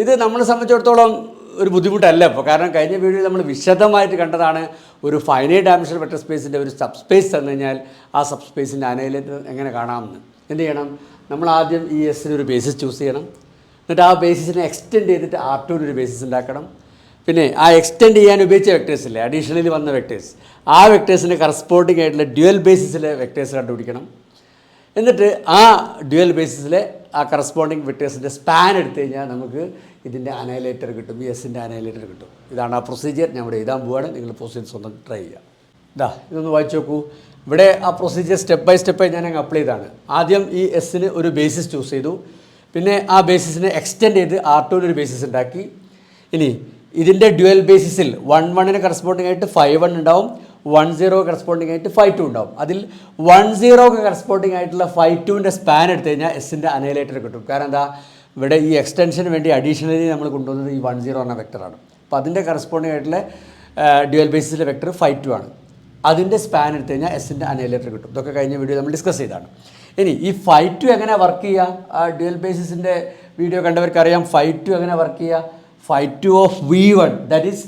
ഇത് നമ്മളെ സംബന്ധിച്ചിടത്തോളം ഒരു ബുദ്ധിമുട്ടല്ല ഇപ്പോൾ. കാരണം കഴിഞ്ഞ വീഡിയോയിൽ നമ്മൾ വിശദമായിട്ട് കണ്ടതാണ് ഒരു ഫൈനൈറ്റ് ഡയമെൻഷണൽ വെക്റ്റർ സ്പേസിൻ്റെ ഒരു സബ് സ്പേസ് തന്നു കഴിഞ്ഞാൽ ആ സബ് സ്പേസിൻ്റെ അനൈലേറ്റർ എങ്ങനെ കാണാമെന്ന്. എന്ത് ചെയ്യണം? നമ്മൾ ആദ്യം ഈ എസ്സിന് ഒരു ബേസിസ് ചൂസ് ചെയ്യണം. എന്നിട്ട് ആ ബേസിസിനെ എക്സ്റ്റെൻഡ് ചെയ്തിട്ട് R2 ഒരു ബേസിസ് ഉണ്ടാക്കണം. പിന്നെ ആ എക്സ്റ്റെൻഡ് ചെയ്യാൻ ഉപയോഗിച്ച വെക്ടേഴ്സില്ലേ, അഡീഷണലി വന്ന വെക്ടേഴ്സ്, ആ വെക്ടേഴ്സിന് കറസ്പോണ്ടിങ് ആയിട്ടുള്ള ഡ്യുവൽ ബേസിസിലെ വെക്ടേഴ്സ് കണ്ടുപിടിക്കണം. എന്നിട്ട് ആ ഡ്യുവൽ ബേസിസിലെ ആ കറസ്പോണ്ടിങ് വെക്ടേഴ്സിൻ്റെ സ്പാൻ എടുത്തു കഴിഞ്ഞാൽ നമുക്ക് ഇതിൻ്റെ അനൈലേറ്റർ കിട്ടും, ഈ എസിൻ്റെ അനൈലേറ്റർ കിട്ടും. ഇതാണ് ആ പ്രൊസീജിയർ. ഞാൻ ഇവിടെ എഴുതാൻ പോവുകയാണ്. നിങ്ങൾ പ്രൊസീജിയർ സ്വന്തം ട്രൈ ചെയ്യുക. ഇതൊന്ന് വായിച്ചു നോക്കൂ. ഇവിടെ ആ പ്രൊസീജിയർ സ്റ്റെപ്പ് ബൈ സ്റ്റെപ്പായി ഞാൻ അങ്ങ് അപ്ലൈ ചെയ്താണ്. ആദ്യം ഈ എസ്സിന് ഒരു ബേസിസ് ചൂസ് ചെയ്തു. പിന്നെ ആ ബേസിസിനെ എക്സ്റ്റെൻഡ് ചെയ്ത് R2 ഒരു ബേസിസ് ഉണ്ടാക്കി. ഇനി ഇതിൻ്റെ ഡ്യുവൽ ബേസിസിൽ 1 കറസ്പോണ്ടിങ് ആയിട്ട് 5 ഉണ്ടാവും, 10 കറസ്പോണ്ടിങ് ആയിട്ട് 5 ഉണ്ടാവും. അതിൽ 10 കറസ്പോണ്ടിങ് ആയിട്ടുള്ള 5 സ്പാൻ എടുത്തു കഴിഞ്ഞാൽ എസ്സിൻ്റെ അനൈലേറ്റർ കിട്ടും. കാരണം എന്താ, ഇവിടെ ഈ എക്സ്റ്റൻഷന് വേണ്ടി അഡീഷണലി നമ്മൾ കൊണ്ടുവന്നത് ഈ 10 എന്ന വെക്ടറാണ്. അപ്പോൾ അതിൻ്റെ കറസ്പോണ്ടിങ് ആയിട്ടുള്ള ഡ്യുവൽ ബേസിസിലെ വെക്ടർ 5 ആണ്. അതിൻ്റെ സ്പാൻ എടുത്തു കഴിഞ്ഞാൽ എസ്സിൻ്റെ അനൈലേറ്റർ കിട്ടും. ഇതൊക്കെ കഴിഞ്ഞ വീഡിയോ നമ്മൾ ഡിസ്കസ് ചെയ്താണ്. ഇനി ഈ 5 എങ്ങനെ വർക്ക് ചെയ്യുക? ആ ഡ്യുവൽ ബേസിസിൻ്റെ വീഡിയോ കണ്ടവർക്ക് അറിയാം 5 എങ്ങനെ വർക്ക് ചെയ്യുക. 5 of V1 that is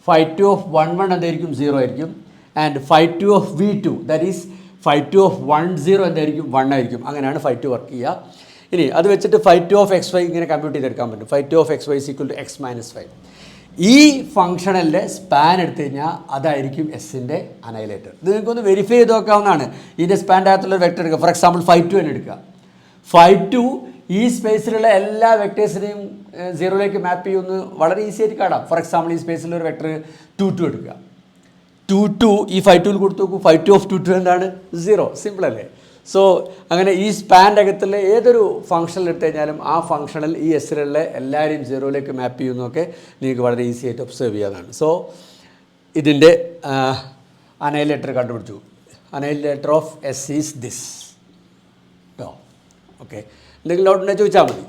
5 of 11 എന്തായിരിക്കും? 0 ആയിരിക്കും. And 5 of V2 that is 5 of 10 എന്തായിരിക്കും? 1 ആയിരിക്കും. അങ്ങനെയാണ് 5 വർക്ക് ചെയ്യുക. ഇനി അത് വെച്ചിട്ട് 5 ഓഫ് XY ഇങ്ങനെ കമ്പ്യൂട്ട് ചെയ്തെടുക്കാൻ പറ്റും. 5 of XY equal to X - 5. ഈ ഫംഗ്ഷണലിൻ്റെ സ്പാൻ എടുത്തു കഴിഞ്ഞാൽ അതായിരിക്കും എസ്സിൻ്റെ അനൈലേറ്റർ. ഇത് നിങ്ങൾക്കൊന്ന് വെരിഫൈ ചെയ്ത് നോക്കാവുന്നതാണ്. ഇതിൻ്റെ സ്പാൻ്റെ അകത്തുള്ള വെക്ടർ എടുക്കുക. ഫോർ എക്സാമ്പിൾ 5 തന്നെ എടുക്കുക. 5 ഈ സ്പേസിലുള്ള എല്ലാ വെക്ടേഴ്സിനെയും 0ലേക്ക് മാപ്പ് ചെയ്യുമെന്ന് വളരെ ഈസി ആയിട്ട് കാണാം. ഫോർ എക്സാമ്പിൾ ഈ സ്പേസിലുള്ള ഒരു വെക്ടർ 2 എടുക്കുക. 2 ഈ 5 കൊടുത്ത് നോക്കൂ. 5 ഓഫ് 2 എന്താണ്? 0. സിമ്പിൾ അല്ലേ? സോ അങ്ങനെ ഈ സ്പാൻ്റെ അകത്തുള്ള ഏതൊരു ഫംഗ്ഷനിൽ എടുത്തു കഴിഞ്ഞാലും ആ ഫംഗ്ഷനിൽ ഈ എസ്സിലുള്ള എല്ലാവരെയും 0ലേക്ക് മാപ്പ് ചെയ്യുന്നതൊക്കെ നിങ്ങൾക്ക് വളരെ ഈസി ആയിട്ട് ഒബ്സർവ് ചെയ്യാവുന്നതാണ്. സോ ഇതിൻ്റെ അനൈലേറ്റർ കണ്ടുപിടിച്ചു. Annihilator of S is this. Okay, എന്തെങ്കിലും ഡൗട്ട് ഉണ്ടെങ്കിൽ ചോദിച്ചാൽ മതി.